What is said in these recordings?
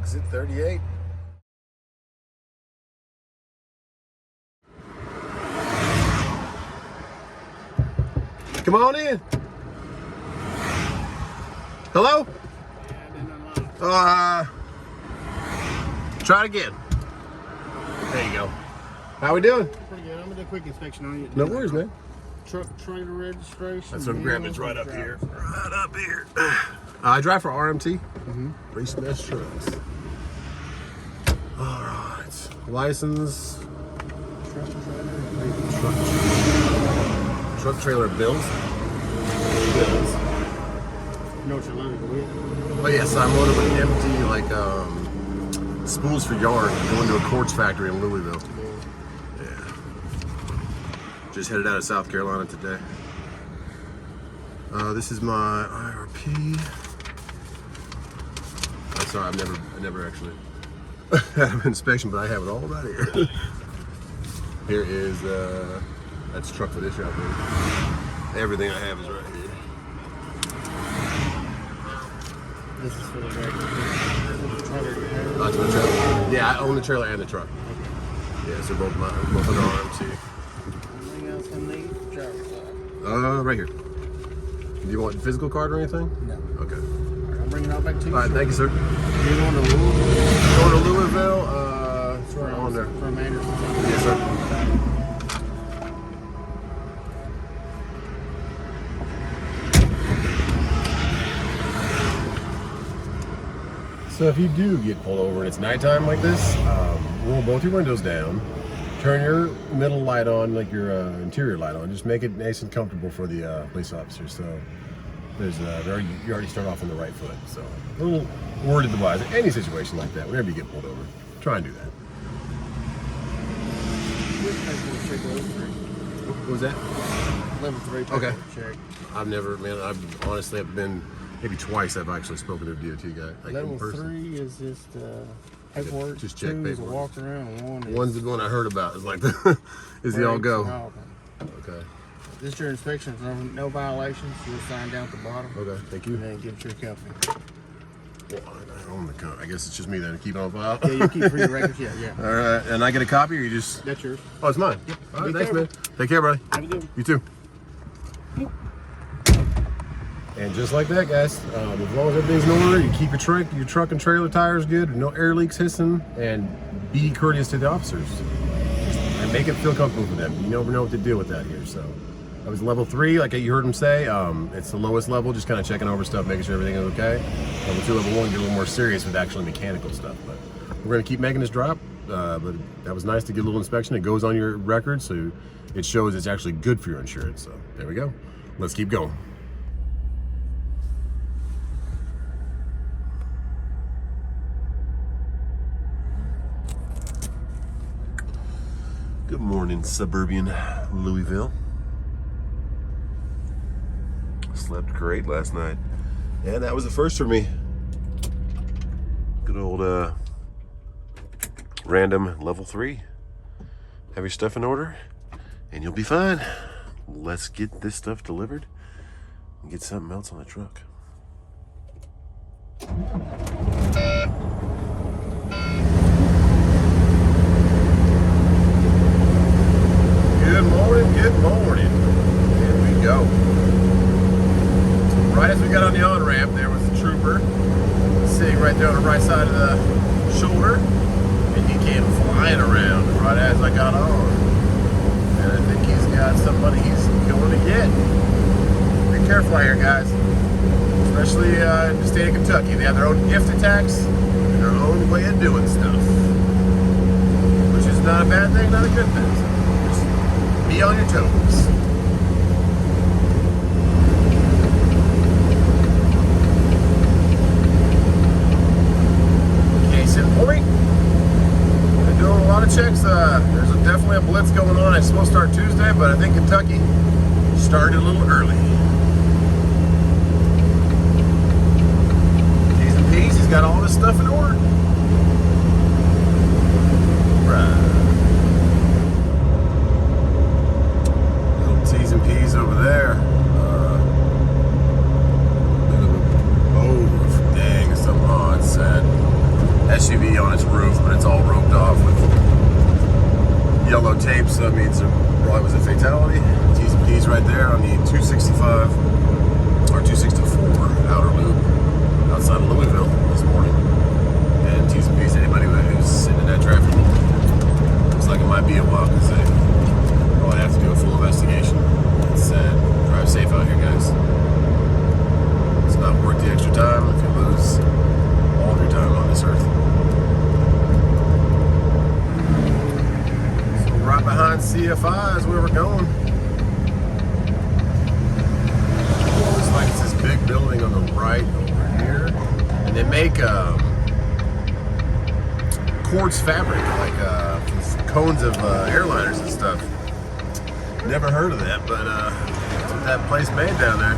Exit 38. Come on in. Hello? Try it again. There you go. How we doing? Pretty good. I'm gonna do a quick inspection on you. No worries, man. Truck trailer registration. That's what I'm grabbing. It's right up here. Right up here. I drive for RMT. Race Mesh Trucks. All right. License. Truck trailer bills. You know what you're loaded with? Oh yes, I'm loaded with empty spools for yarn. Going to a quartz factory in Louisville. Yeah. Just headed out of South Carolina today. This is my IRP. I'm sorry, I never actually had an inspection, but I have it all right here. Here is that's truck for this shop. Everything I have is right here. This is for the trailer. To the trailer. Yeah, I own the trailer and the truck. Yeah, so both mine, both on RMT. Anything else I need? Driver's side. Right here. Do you want a physical card or anything? No. Okay. Alright, I'll bring it all back to you. All right, thank you, sir. You're going to Louisville? Going to Louisville. It's right on there. From Anderson. Yes, sir. So if you do get pulled over and it's nighttime like this, roll both your windows down, turn your middle light on, like your interior light on. Just make it nice and comfortable for the police officers. So there's you already start off on the right foot. So a little word advice in any situation like that, whenever you get pulled over, try and do that. What was that? Level 3. Okay. Check. I've never, man. I've been maybe twice. I've actually spoken to a DOT guy. Like Level in person. 3 is just paperwork. Just check 2 is a paperwork. walk around. And 1 is One's the one I heard about. Is like the is the all brakes and go. all of them. Okay. This is your inspection. No violations. You'll sign down at the bottom. Okay. Thank you. And then give it to your company. Well, I own the company. I guess it's just me then. Keep it on file. Yeah, you keep for your records. Yeah. All right. And I get a copy, or you just? That's yours. Oh, it's mine. Yep. All right. Be Thanks, careful. man. Take care, buddy. Have a good one. You too. And just like that, guys, as long as everything's in order, you keep your truck and trailer tires good, no air leaks hissing, and be courteous to the officers. And make it feel comfortable for them. You never know what to deal with that here. So that was level 3, like you heard him say. It's the lowest level, just kind of checking over stuff, making sure everything is okay. Level 2, level 1, get a little more serious with actually mechanical stuff. But we're gonna keep making this drop. But that was nice to get a little inspection. It goes on your record, so it shows it's actually good for your insurance. So there we go. Let's keep going. Good morning, suburban Louisville. Slept great last night. And that was the first for me. Good old random level 3. Have your stuff in order and you'll be fine. Let's get this stuff delivered and get something else on the truck. Good morning. Here we go. Right as we got on the on-ramp, there was a trooper sitting right there on the right side of the shoulder, and he came flying around right as I got on. And I think he's got some money he's going to get. Be careful out here, guys. Especially in the state of Kentucky. They have their own gift tax and their own way of doing stuff. Which is not a bad thing, not a good thing. Be on your toes. Case in point, they're doing a lot of checks. There's definitely a blitz going on. It's supposed to start Tuesday, but I think Kentucky started a little early. T's and P's, he's got all this stuff in order. Right. T's and P's over there. Bit of a move. Dang, it's so sad. That on the 265 or 264 outer loop outside of Louisville this morning. And T's and P's to anybody who's sitting in that traffic. Looks like it might be a while because they probably have to do a full investigation. It's sad. Drive safe out here, guys. It's not worth the extra time if you lose all of your time on this earth. So right behind CFI is where we're going. Looks like it's this big building on the right over here. And they make quartz fabric, like cones of airliners and stuff. Never heard of that, but that's what that place made down there.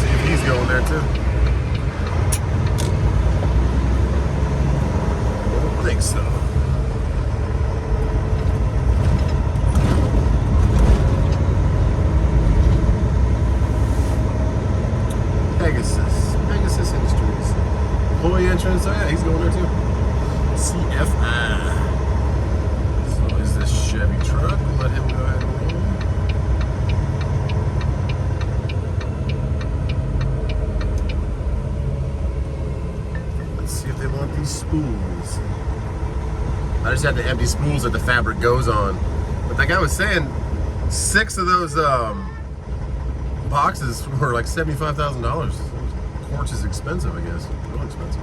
See if he's going there too. I don't think so. Pegasus Industries. Employee entrance, oh yeah, he's going there too. CFI. So is this Chevy truck? We'll let him go ahead and roll. Let's see if they want these spools. I just have the empty spools that the fabric goes on. But that guy was saying 6 of those boxes were like $75,000. Quartz is expensive, I guess. Real expensive.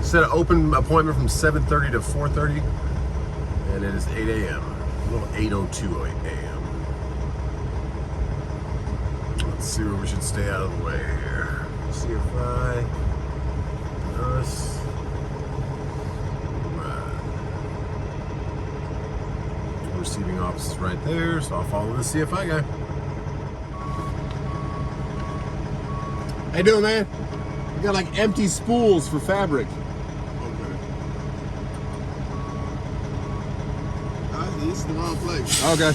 Set an open appointment from 7:30 to 4:30, and it is 8 a.m. A little 8:02 a.m. Let's see where we should stay out of the way here. CFI, us. Receiving office is right there, so I'll follow the CFI guy. How you doing, man? We got like empty spools for fabric. This is the wrong place. Okay.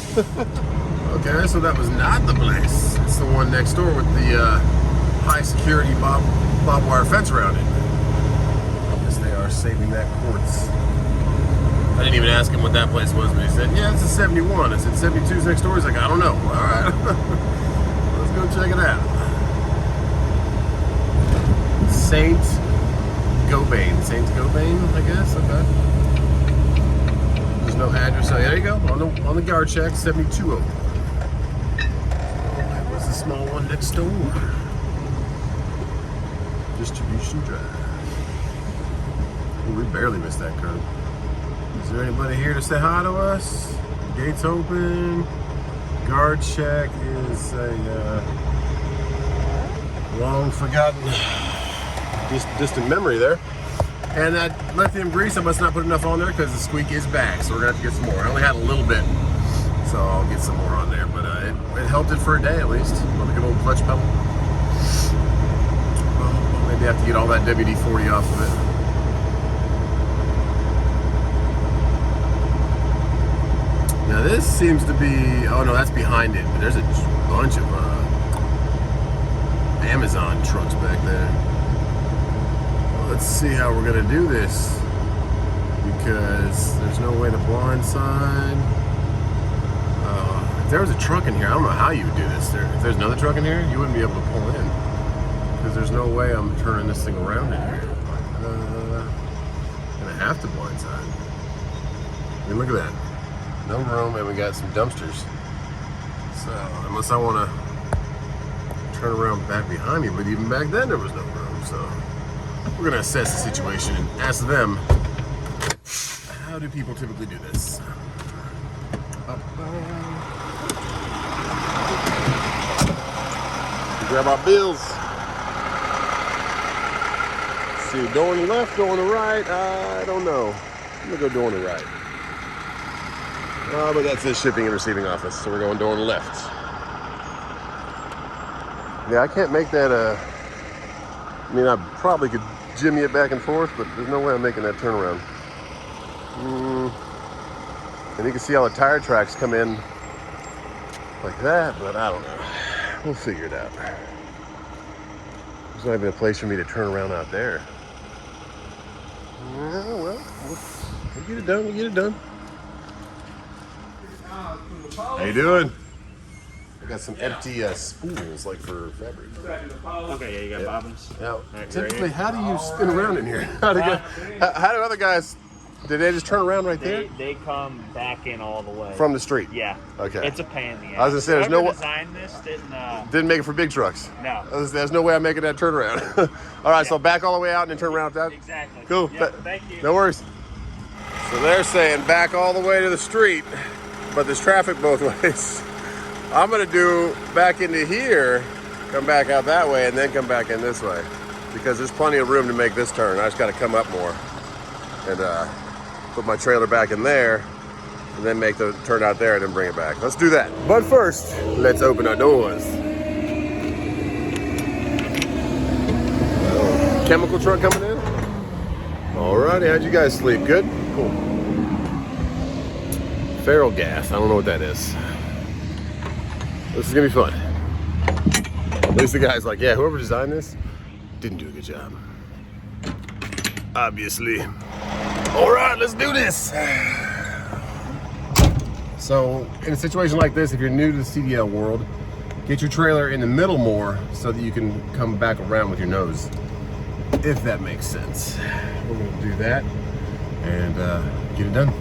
Okay, so that was not the place. It's the one next door with the high security barbed wire fence around it. I guess they are saving that quartz. I didn't even ask him what that place was, but he said, yeah, it's a 71. I said, 72's next door. He's like, I don't know. All right. Let's go check it out. Saint Gobain, I guess. Okay. There's no address. Oh, there you go. On the guard check, 720. That was the small one next door. Distribution Drive. Ooh, we barely missed that curve. Is there anybody here to say hi to us? Gates open. Guard check is a long forgotten distant memory there. And that lithium grease, I must not put enough on there because the squeak is back, so we're gonna have to get some more. I only had a little bit, so I'll get some more on there, but it helped it for a day at least. Like an old clutch pedal. Well, maybe I have to get all that WD-40 off of it. Now this seems to be, oh no, that's behind it, but there's a bunch of Amazon trucks back there. Let's see how we're gonna do this, because there's no way to blindside. If there was a truck in here, I don't know how you would do this. If there's another truck in here, you wouldn't be able to pull in, because there's no way I'm turning this thing around in here. Gonna have to blindside. I mean, look at that. No room, and we got some dumpsters. So, unless I want to turn around back behind me, but even back then there was no room, so we're gonna assess the situation and ask them, how do people typically do this? Grab our bills. Let's see, door on the left, door on the right, I don't know. I'm gonna go door on the right. But that's the shipping and receiving office, so we're going door on the left. Yeah, I can't make that, I mean, I probably could jimmy it back and forth, but there's no way I'm making that turnaround. And you can see how the tire tracks come in like that, but I don't know. We'll figure it out. There's not even a place for me to turn around out there. Well, We'll get it done. We'll get it done. How you doing? I got some empty spools, like for fabric. Okay, yeah, you got bobbins. Now, Right, typically, right how do you spin around in here? How do other guys? Did they just turn around right there? They come back in all the way From the street? Yeah. Okay. It's a pain in the ass. I was gonna say, there's no Whoever designed this didn't make it for big trucks. No. There's no way I'm making that turnaround. All right, so back all the way out and then turn around that. Exactly. Cool. Yep, thank you. No worries. So they're saying back all the way to the street, but there's traffic both ways. I'm gonna do back into here, come back out that way, and then come back in this way, because there's plenty of room to make this turn. I just got to come up more and put my trailer back in there, and then make the turn out there and then bring it back. Let's do that. But first, let's open our doors. Chemical truck coming in. Alrighty, how'd you guys sleep? Good? Cool. Feral gas, I don't know what that is. This is gonna be fun. At least the guy's like, yeah, whoever designed this didn't do a good job. Obviously. All right, let's do this. So in a situation like this, if you're new to the CDL world, get your trailer in the middle more so that you can come back around with your nose, if that makes sense. We're gonna do that and get it done.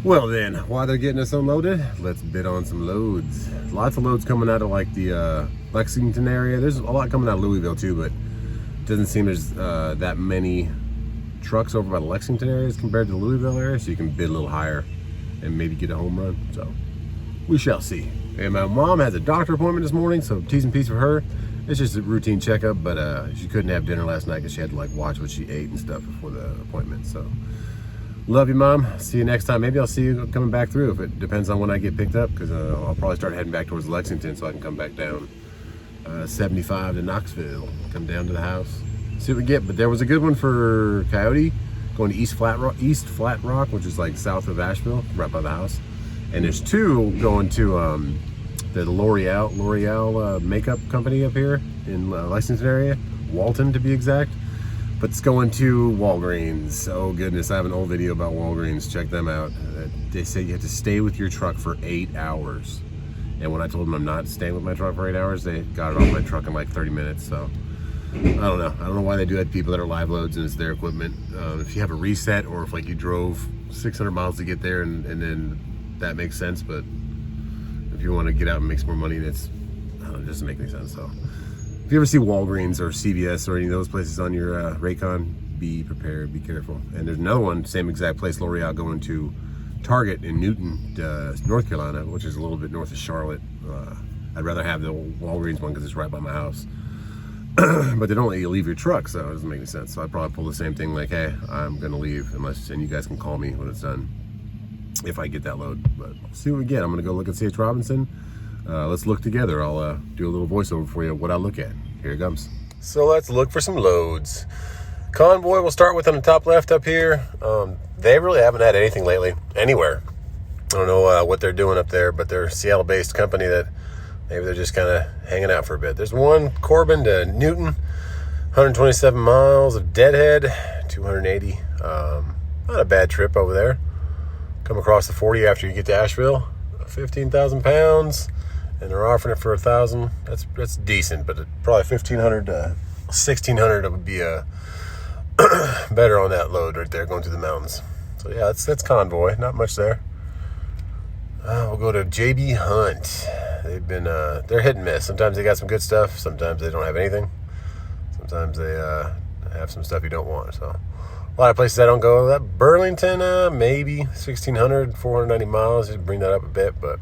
Well then, while they're getting us unloaded, let's bid on some loads. Lots of loads coming out of like the Lexington area. There's a lot coming out of Louisville too, but it doesn't seem there's that many trucks over by the Lexington areas compared to the Louisville area, so you can bid a little higher and maybe get a home run. So we shall see. And my mom has a doctor appointment this morning, so T's and P's for her. It's just a routine checkup, but she couldn't have dinner last night because she had to like watch what she ate and stuff before the appointment. So love you, Mom. See you next time. Maybe I'll see you coming back through, if it depends on when I get picked up, because I'll probably start heading back towards Lexington so I can come back down 75 to Knoxville, come down to the house, see what we get. But there was a good one for Coyote, going to East Flat Rock, which is like south of Asheville, right by the house. And there's two going to the L'Oreal makeup company up here in Lexington area, Walton to be exact. But it's going to Walgreens. Oh goodness, I have an old video about Walgreens. Check them out. They say you have to stay with your truck for 8 hours. And when I told them I'm not staying with my truck for 8 hours, they got it off my truck in like 30 minutes. So I don't know. I don't know why they do that to people that are live loads and it's their equipment. If you have a reset, or if like you drove 600 miles to get there, and then that makes sense. But if you want to get out and make some more money, that's, I don't know, it doesn't make any sense. So if you ever see Walgreens or CVS or any of those places on your Raycon, be prepared, be careful. And there's another one, same exact place, L'Oreal, going to Target in Newton, North Carolina, which is a little bit north of Charlotte. I'd rather have the Walgreens one because it's right by my house. But they don't let you leave your truck, so it doesn't make any sense. So I'd probably pull the same thing, like, hey, I'm gonna leave, unless, and you guys can call me when it's done, if I get that load. But we'll see what we get. I'm gonna go look at C.H. Robinson. Let's look together. I'll do a little voiceover for you of what I look at. Here it comes. So let's look for some loads. Convoy, we'll start with on the top left up here. They really haven't had anything lately, anywhere. I don't know what they're doing up there, but they're a Seattle-based company that maybe they're just kind of hanging out for a bit. There's one Corbin to Newton, 127 miles of deadhead, 280. Not a bad trip over there. Come across the 40 after you get to Asheville, 15,000 pounds, and they're offering it for 1,000. That's decent, but probably 1,500 to 1,600 would be better on that load right there, going through the mountains. So yeah, that's Convoy. Not much there. We'll go to JB Hunt. They've been they're hit and miss. Sometimes they got some good stuff. Sometimes they don't have anything. Sometimes they have some stuff you don't want. So a lot of places I don't go. That Burlington, maybe 1,600, 490 miles. Just bring that up a bit, but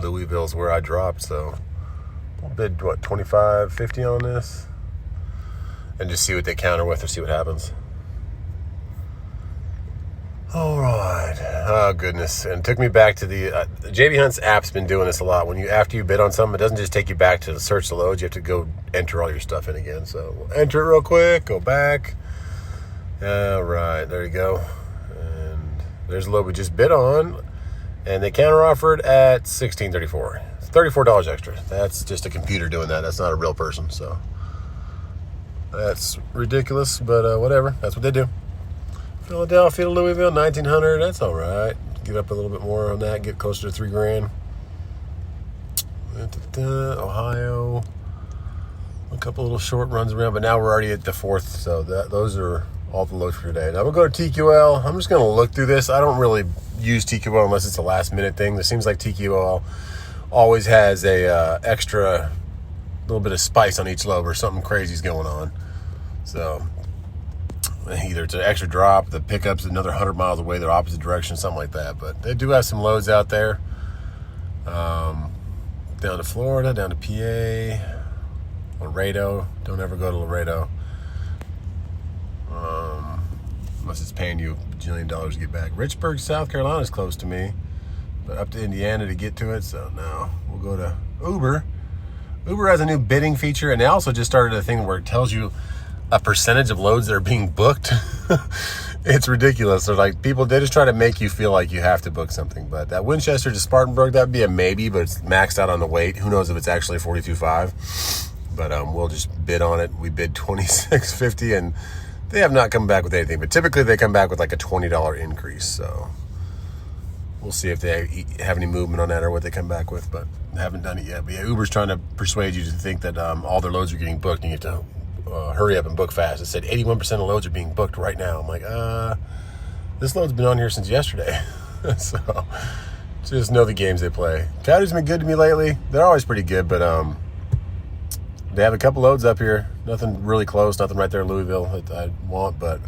Louisville's where I dropped. So we'll bid what, 25.50 on this, and just see what they counter with or see what happens. All right. Oh, goodness. And it took me back to the JB Hunt's app's been doing this a lot. When after you bid on something, it doesn't just take you back to search the loads. You have to go enter all your stuff in again. So we'll enter it real quick, go back. All right, there you go. And there's a load we just bid on, and they counter offered at $16.34. It's $34 extra. That's just a computer doing that. That's not a real person. So that's ridiculous, but whatever. That's what they do. Philadelphia to Louisville, 1,900. That's all right. Get up a little bit more on that. Get closer to $3,000. Ohio. A couple little short runs around, but now we're already at the 4th. So those are all the loads for today. Now we'll go to TQL. I'm just going to look through this. I don't really use TQL unless it's a last minute thing. It seems like TQL always has a extra little bit of spice on each load, or something crazy's going on. So either it's an extra drop, the pickup's another 100 miles away, the opposite direction, something like that. But they do have some loads out there. Down to Florida, down to PA, Laredo. Don't ever go to Laredo. Unless it's paying you $1 bajillion to get back. Richburg, South Carolina is close to me, but up to Indiana to get to it. So no, we'll go to Uber. Uber has a new bidding feature, and they also just started a thing where it tells you a percentage of loads that are being booked. It's ridiculous. They're like, they just try to make you feel like you have to book something. But that Winchester to Spartanburg, that'd be a maybe, but it's maxed out on the weight. Who knows if it's actually 42.5. But we'll just bid on it. We bid $26.50, and they have not come back with anything. But typically they come back with like a $20 increase. So we'll see if they have any movement on that or what they come back with. But haven't done it yet. But yeah, Uber's trying to persuade you to think that all their loads are getting booked, and you have to hurry up and book fast. It said 81% of loads are being booked right now. I'm like, this load's been on here since yesterday. So just know the games they play. Coyote's been good to me lately. They're always pretty good, but they have a couple loads up here. Nothing really close, nothing right there in Louisville that I want, but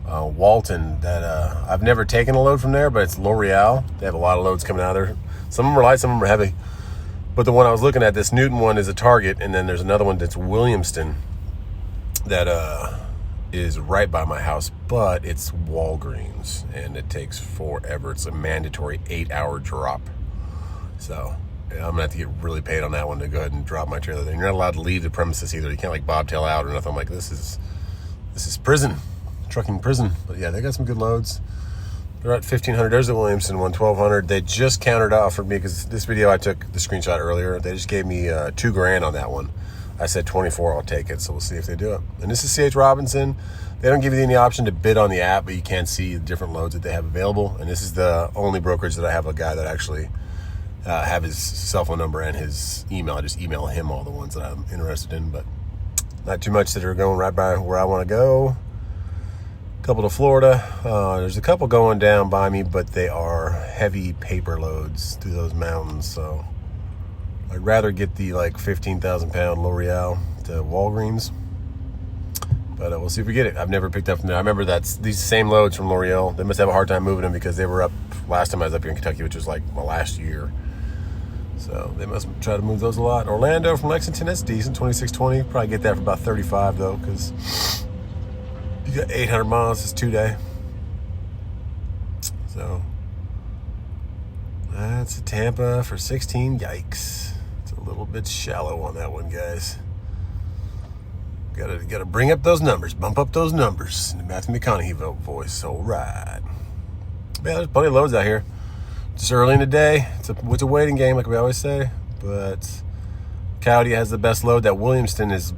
Walton, that I've never taken a load from there, but it's L'Oreal. They have a lot of loads coming out of there. Some of them are light, some of them are heavy. But the one I was looking at, this Newton one, is a Target, and then there's another one that's Williamston that is right by my house, but it's Walgreens, and it takes forever. It's a mandatory 8-hour drop. So yeah, I'm gonna have to get really paid on that one to go ahead and drop my trailer there. You're not allowed to leave the premises either. You can't like bobtail out or nothing. I'm like, this is prison, trucking prison. But yeah, they got some good loads. They're at 1,500. There's a Williamson one, 1,200. They just countered offered me, because this video I took the screenshot earlier. They just gave me $2,000 on that one. I said 24, I'll take it. So we'll see if they do it. And this is C.H. Robinson. They don't give you any option to bid on the app, but you can see the different loads that they have available. And this is the only brokerage that I have a guy that actually have his cell phone number and his email. I just email him all the ones that I'm interested in, but not too much that are going right by where I want to go. A couple to Florida. There's a couple going down by me, but they are heavy paper loads through those mountains. So I'd rather get the like 15,000 pound L'Oreal to Walgreens. But we'll see if we get it. I've never picked up from there. I remember that's these same loads from L'Oreal. They must have a hard time moving them because they were up last time I was up here in Kentucky, which was like my last year. So they must try to move those a lot. Orlando from Lexington, that's decent, 2620. Probably get that for about 35 though, because you got 800 miles. It's 2 day. So that's a Tampa for 16. Yikes! It's a little bit shallow on that one, guys. Gotta bring up those numbers, bump up those numbers in the Matthew McConaughey voice. All right. Yeah, there's plenty of loads out here. Just early in the day. It's a waiting game, like we always say. But Coyote has the best load. That Williamston is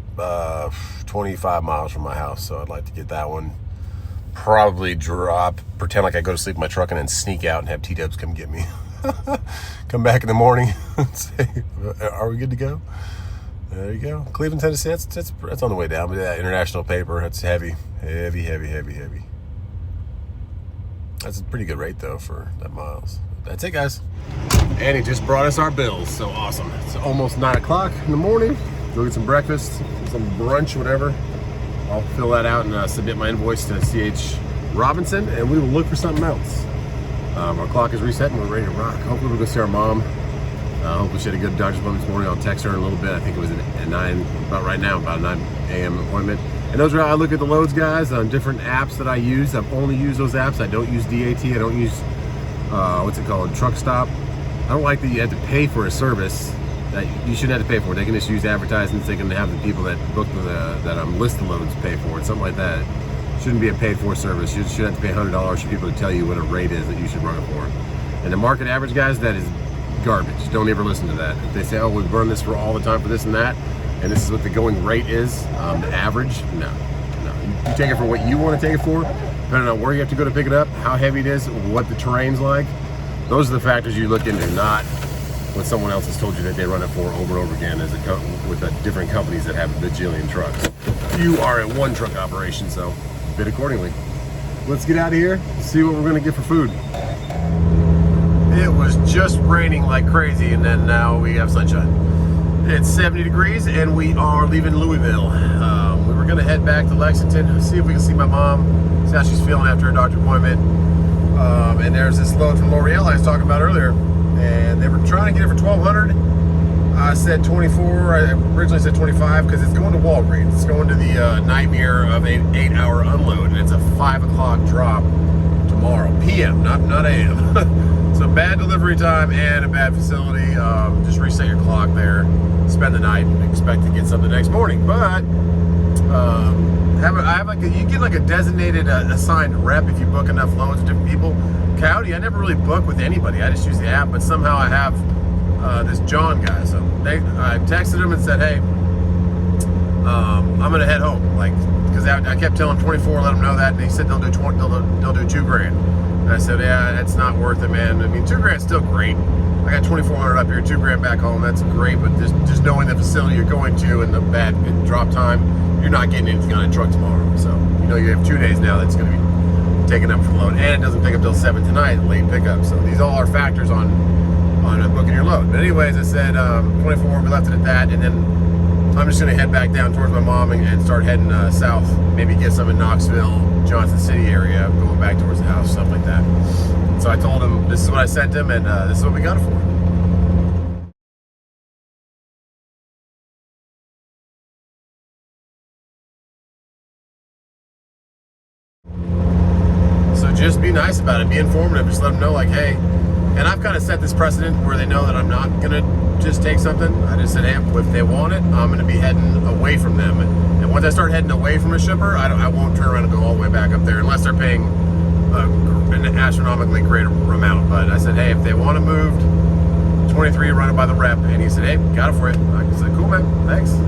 25 miles from my house, so I'd like to get that one. Probably drop, pretend like I go to sleep in my truck, and then sneak out and have T-Dubs come get me. Come back in the morning and say, "Are we good to go?" There you go. Cleveland, Tennessee, that's on the way down. But yeah, international paper, that's heavy. That's a pretty good rate, though, for that miles. That's it, guys. And he just brought us our bills, so awesome. It's almost 9 o'clock in the morning. Go get some breakfast, some brunch, whatever. I'll fill that out and submit my invoice to C.H. Robinson, and we will look for something else. Our clock is reset, and we're ready to rock. Hopefully we'll go see our mom. Hopefully she had a good doctor's appointment this morning. I'll text her in a little bit. I think it was at 9, about right now, about a 9 a.m. appointment. And those are how I look at the loads, guys, on different apps that I use. I've only used those apps. I don't use DAT. I don't use, what's it called, Truck Stop. I don't like that you have to pay for a service that you shouldn't have to pay for. They can just use advertisements. They can have the people that book that list the loads pay for it, something like that. It shouldn't be a paid-for service. You should have to pay $100 for people to tell you what a rate is that you should run it for. And the market average, guys, that is garbage. Don't ever listen to that. If they say, oh, we run this for all the time for this and that, and this is what the going rate is, the average, no. You take it for what you want to take it for, depending on where you have to go to pick it up, how heavy it is, what the terrain's like. Those are the factors you look into, not what someone else has told you that they run it for over and over again with different companies that have a bajillion trucks. You are a one truck operation, so bid accordingly. Let's get out of here and see what we're going to get for food. It was just raining like crazy, and then now we have sunshine. It's 70 degrees, and we are leaving Louisville. We were going to head back to Lexington, see if we can see my mom, see how she's feeling after her doctor's appointment. And there's this load from L'Oreal I was talking about earlier, and they were trying to get it for $1,200. I said 24. I originally said 25 because it's going to Walgreens. It's going to the nightmare of an 8-hour unload, and it's a 5 o'clock drop tomorrow, PM, not AM. So bad delivery time and a bad facility. Just reset your clock there, spend the night, and expect to get something the next morning. But you get like a designated assigned rep if you book enough loads with different people. Coyote, I never really book with anybody. I just use the app, but somehow I have this John guy. So I texted him and said, hey, I'm gonna head home, like, because I kept telling him 24, let him know that, and he said they'll do $2,000. And I said, yeah, it's not worth it, man. I mean, $2,000 is still great. I got 2,400 up here, $2,000 back home. That's great, but just knowing the facility you're going to and the bad drop time, you're not getting anything on a truck tomorrow. So you have 2 days now that's going to be taken up for the load, and it doesn't pick up till 7 tonight, late pickup. So these all are factors on booking your load. But anyways, I said 24. We left it at that, and then I'm just going to head back down towards my mom and start heading south. Maybe get some in Knoxville, Johnson City area, going back towards the house, stuff like that. So I told him this is what I sent him, and this is what we got it for. So just be nice about it, be informative, just let them know, like, hey, and I've kind of set this precedent where they know that I'm not going to just take something. I just said, hey, if they want it, I'm going to be heading away from them. And once I start heading away from a shipper, I won't turn around and go all the way back up there unless they're paying an astronomically greater amount. But I said, hey, if they want it moved, 23 running by the rep, and he said, hey, got it for you. I said, cool, man, thanks. So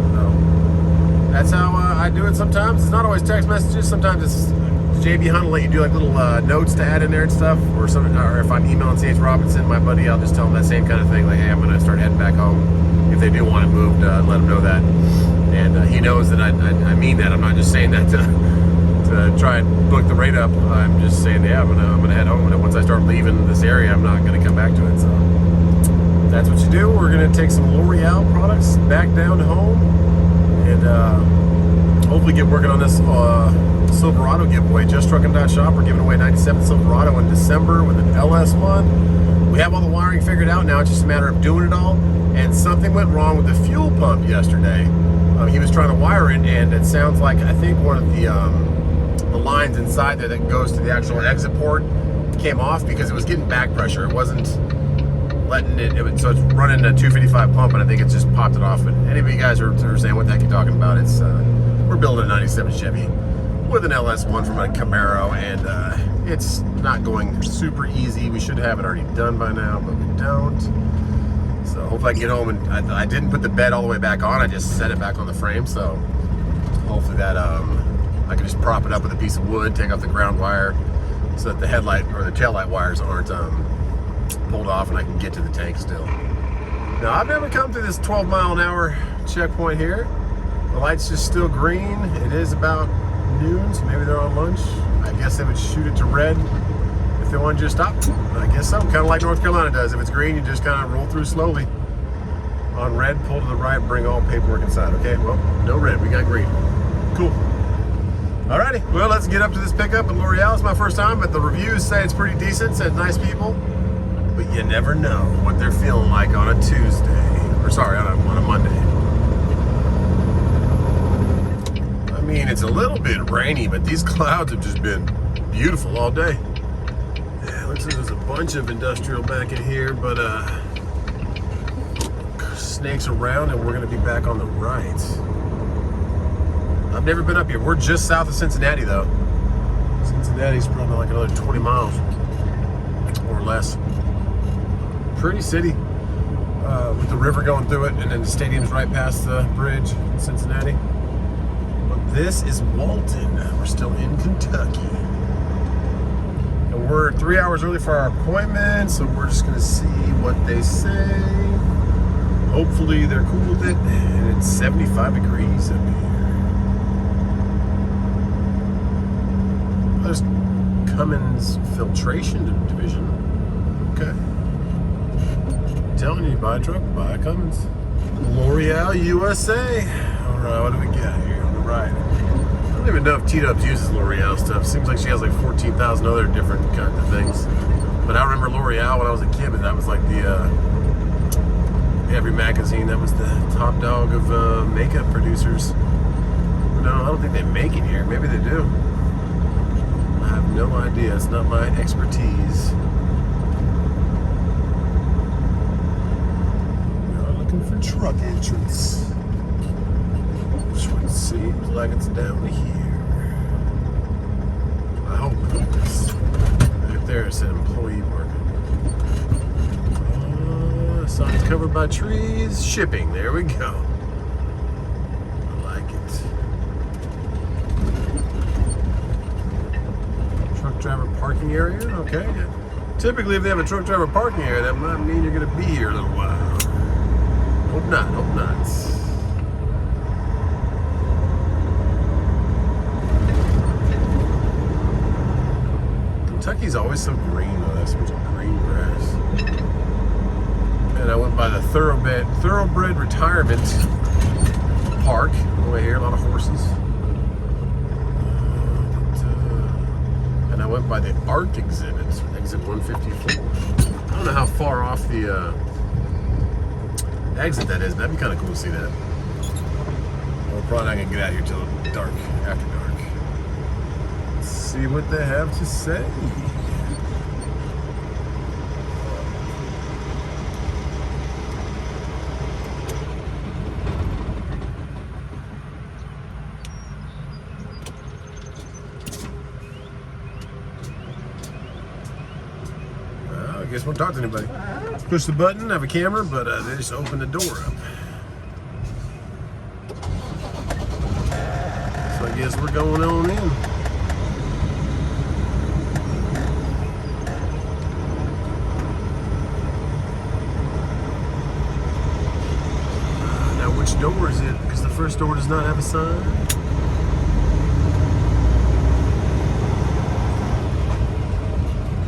that's how I do it sometimes. It's not always text messages. Sometimes it's JB Hunt will let you do like little notes to add in there and stuff, or something. Or if I'm emailing C.H. Robinson, my buddy, I'll just tell him that same kind of thing, like, hey, I'm gonna start heading back home. If they do want it moved, let him know that. And he knows that I mean that. I'm not just saying that to try and book the rate up. I'm just saying, yeah, I'm gonna head home, and once I start leaving this area, I'm not gonna come back to it. So that's what you do. We're gonna take some L'Oreal products back down to home, and hopefully get working on this Silverado giveaway. JustTruckin.Shop. We're giving away 97 Silverado in December with an LS1. We have all the wiring figured out now. It's just a matter of doing it all. And something went wrong with the fuel pump yesterday. He was trying to wire it, and it sounds like, I think one of the lines inside there that goes to the actual exit port came off because it was getting back pressure. It wasn't letting it, so it's running a 255 pump, and I think it just popped it off. But any of you guys are saying, what the heck are you talking about? It's we're building a 97 Chevy with an LS1 from a Camaro, and it's not going super easy. We should have it already done by now, but we don't. So hopefully I can get home, and I didn't put the bed all the way back on. I just set it back on the frame, so hopefully that I can just prop it up with a piece of wood, take off the ground wire, so that the headlight or the taillight wires aren't pulled off, and I can get to the tank still. Now, I've never come through this 12-mile-an-hour checkpoint here. The light's just still green. It is about noon, so maybe they're on lunch. I guess they would shoot it to red if they want to just stop. I guess so, kind of like North Carolina does. If it's green, you just kind of roll through slowly. On red, pull to the right, bring all paperwork inside. Okay, well, no red, we got green. Cool. Alrighty, well, let's get up to this pickup at L'Oreal. It's my first time, but the reviews say it's pretty decent, said nice people. But you never know what they're feeling like on a Tuesday. Or sorry, on a Monday. I mean, it's a little bit rainy, but these clouds have just been beautiful all day. Yeah, looks like there's a bunch of industrial back in here, but snakes around, and we're gonna be back on the right. I've never been up here. We're just south of Cincinnati, though. Cincinnati's probably like another 20 miles or less. Pretty city with the river going through it, and then the stadium's right past the bridge in Cincinnati. But this is Walton. We're still in Kentucky. And we're 3 hours early for our appointment, so we're just gonna see what they say. Hopefully they're cool with it, and it's 75 degrees up here. There's Cummins Filtration Division. Okay. Telling you, buy a truck, buy a Cummins. L'Oreal USA. All right, what do we got here on the right? I don't even know if T-Dubs uses L'Oreal stuff. Seems like she has like 14,000 other different kinds of things. But I remember L'Oreal when I was a kid, but that was like the every magazine, that was the top dog of makeup producers. No, I don't think they make it here. Maybe they do. I have no idea. It's not my expertise. We are looking for truck entrance. Which one seems like it's down here. I hope it is. Right there, it said employee worker. Sign's covered by trees. Shipping. There we go. I like it. Truck driver parking area. Okay. Typically, if they have a truck driver parking area, that might mean you're going to be here a little while. Hope not. Hope not. Kentucky's always so green, though. That's so much green grass. And I went by the Thoroughbred Retirement Park over here, a lot of horses. And I went by the Ark exhibit, exit 154. I don't know how far off the exit that is, but that'd be kind of cool to see that. We're probably not gonna get out here till dark, after dark. Let's see what they have to say. I guess we won't talk to anybody. push the button, I have a camera, but they just open the door up. So I guess we're going on in. Now which door is it? Because the first door does not have a sign.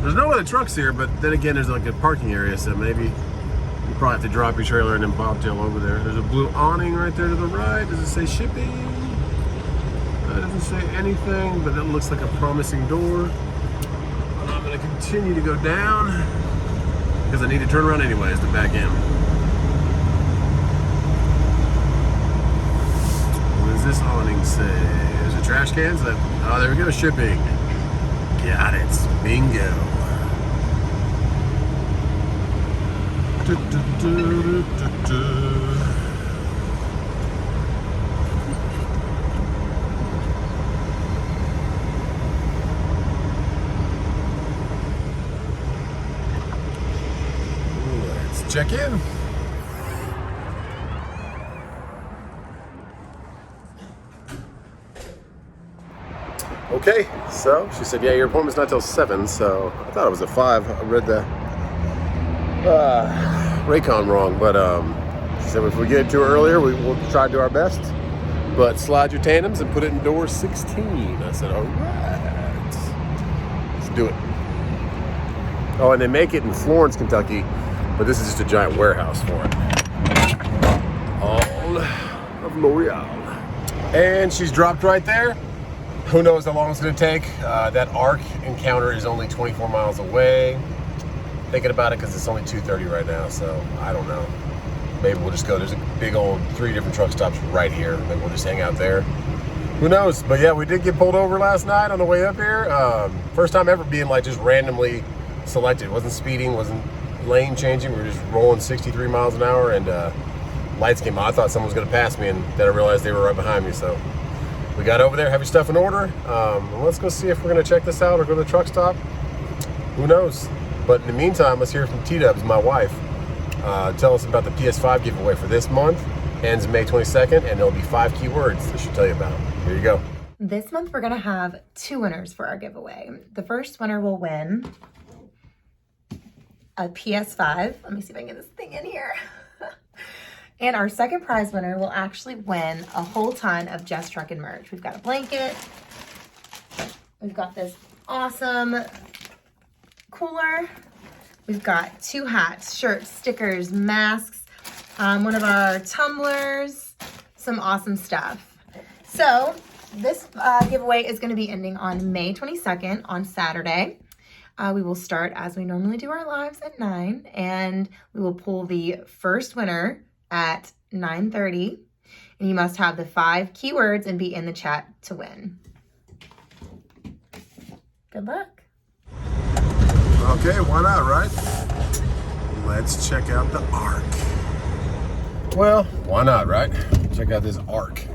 There's no other trucks here, but then again, there's like a parking area, so maybe you probably have to drop your trailer and then bobtail over there. There's a blue awning right there to the right. Does it say shipping? It doesn't say anything, but it looks like a promising door. But I'm gonna continue to go down because I need to turn around anyways to back in. What does this awning say? There's a trash cans. Oh, there we go, shipping. Got it. Bingo. Let's check in. Okay, so she said, yeah, your appointment's not till 7, so I thought it was at 5. I read the Raycon wrong, but she said if we get to her earlier, we'll try to do our best. But slide your tandems and put it in door 16. I said, all right, let's do it. Oh, and they make it in Florence, Kentucky, but this is just a giant warehouse for it. All of L'Oreal. And she's dropped right there. Who knows how long it's gonna take. That Ark Encounter is only 24 miles away. Thinking about it because it's only 2:30 right now, so I don't know. Maybe we'll just go. There's a big old 3 different truck stops right here. Maybe we'll just hang out there. Who knows? But yeah, we did get pulled over last night on the way up here. First time ever being like just randomly selected. Wasn't speeding, wasn't lane changing. We were just rolling 63 miles an hour and lights came on. I thought someone was gonna pass me and then I realized they were right behind me, so. We got over there, have your stuff in order. Let's go see if we're gonna check this out or go to the truck stop. Who knows? But in the meantime, let's hear from T-Dubs, my wife. Tell us about the PS5 giveaway for this month. Ends May 22nd, and there'll be 5 keywords that she'll tell you about. Here you go. This month, we're gonna have 2 winners for our giveaway. The first winner will win a PS5. Let me see if I can get this thing in here. And our second prize winner will actually win a whole ton of Just Truckin' merch. We've got a blanket. We've got this awesome cooler. We've got 2 hats, shirts, stickers, masks, one of our tumblers, some awesome stuff. So this giveaway is going to be ending on May 22nd on Saturday. We will start as we normally do our lives at 9, and we will pull the first winner at 9:30, and you must have the 5 keywords and be in the chat to win. Good luck. Okay, why not, right? Let's check out the Ark. Well, why not, right? Check out this Ark.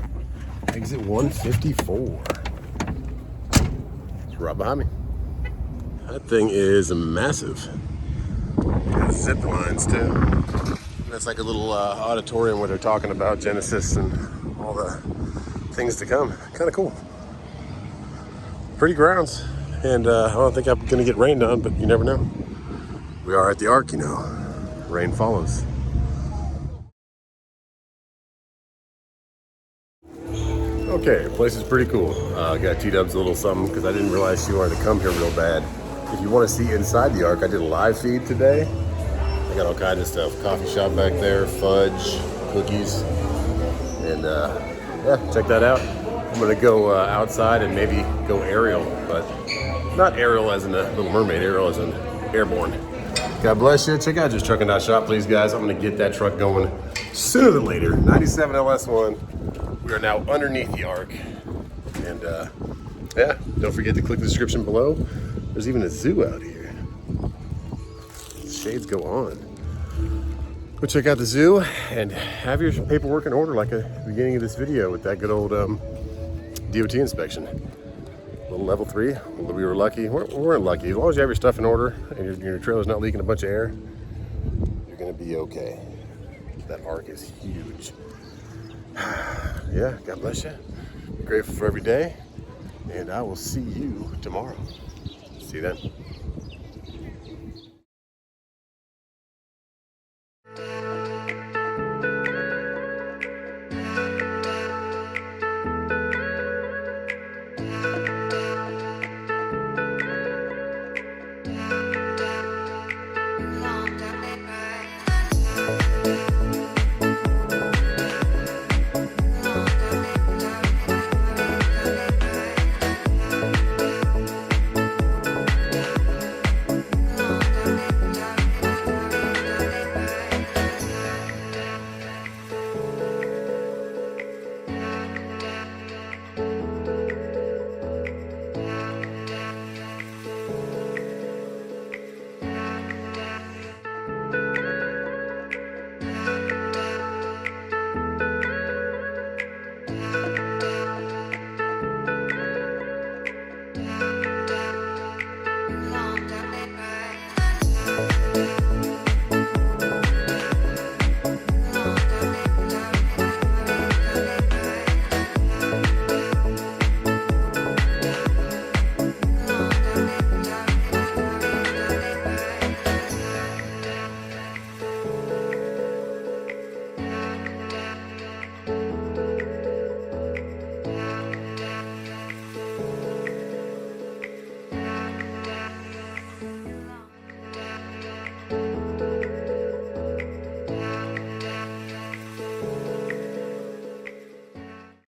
Exit 154. It's right behind me. That thing is massive. Got zip lines too. That's like a little auditorium where they're talking about Genesis and all the things to come. Kind of cool. Pretty grounds. And I don't think I'm gonna get rained on, but you never know. We are at the Ark, you know. Rain follows. Okay, the place is pretty cool. Got T-Dubs a little something because I didn't realize she wanted to come here real bad. If you want to see inside the Ark, I did a live feed today. I got all kinds of stuff. Coffee shop back there, fudge, cookies, and yeah, check that out. I'm gonna go outside and maybe go aerial, but not aerial as in a Little Mermaid, aerial as in airborne. God bless you. Check out JustTruckin.Shop, please, guys. I'm gonna get that truck going sooner than later. 97 LS1. We are now underneath the Ark, and yeah, don't forget to click the description below. There's even a zoo out here. Shades go on. Go check out the zoo and have your paperwork in order like at the beginning of this video with that good old DOT inspection. Little level 3, we were lucky. We weren't lucky. As long as you have your stuff in order and your trailer's not leaking a bunch of air, be okay. That Ark is huge. Yeah, God bless you. Grateful for every day, and I will see you tomorrow. See you then.